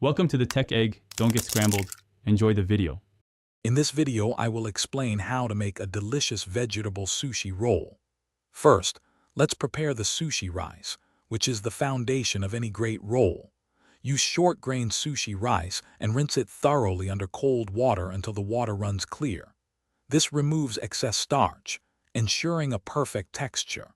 Welcome to the Tech Egg. Don't get scrambled. Enjoy the video. In this video, I will explain how to make a delicious vegetable sushi roll. First, let's prepare the sushi rice, which is the foundation of any great roll. Use short-grained sushi rice and rinse it thoroughly under cold water until the water runs clear. This removes excess starch, ensuring a perfect texture.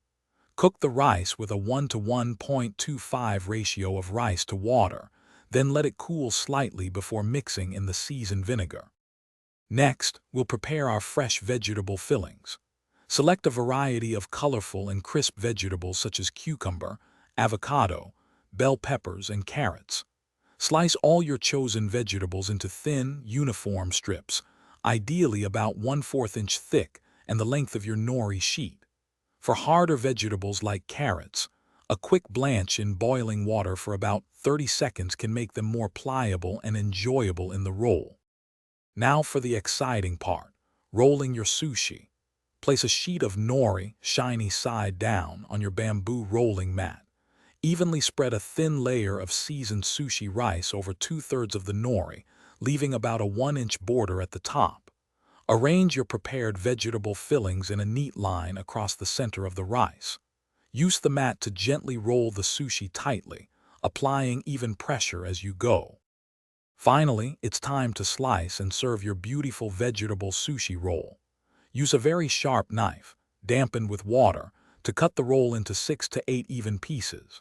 Cook the rice with a 1 to 1.25 ratio of rice to water, then let it cool slightly before mixing in the seasoned vinegar. Next, we'll prepare our fresh vegetable fillings. Select a variety of colorful and crisp vegetables such as cucumber, avocado, bell peppers, and carrots. Slice all your chosen vegetables into thin, uniform strips, ideally about 1/4 inch thick and the length of your nori sheet. For harder vegetables like carrots, a quick blanch in boiling water for about 30 seconds can make them more pliable and enjoyable in the roll. Now for the exciting part, rolling your sushi. Place a sheet of nori, shiny side down, on your bamboo rolling mat. Evenly spread a thin layer of seasoned sushi rice over 2/3 of the nori, leaving about a 1-inch border at the top. Arrange your prepared vegetable fillings in a neat line across the center of the rice. Use the mat to gently roll the sushi tightly, applying even pressure as you go. Finally, it's time to slice and serve your beautiful vegetable sushi roll. Use a very sharp knife, dampened with water, to cut the roll into 6 to 8 even pieces.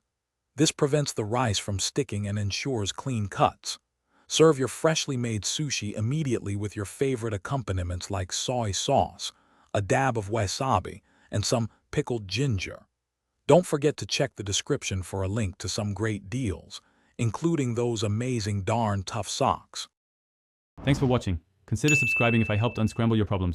This prevents the rice from sticking and ensures clean cuts. Serve your freshly made sushi immediately with your favorite accompaniments like soy sauce, a dab of wasabi, and some pickled ginger. Don't forget to check the description for a link to some great deals, including those amazing darn tough socks. Thanks for watching. Consider subscribing if I helped unscramble your problems.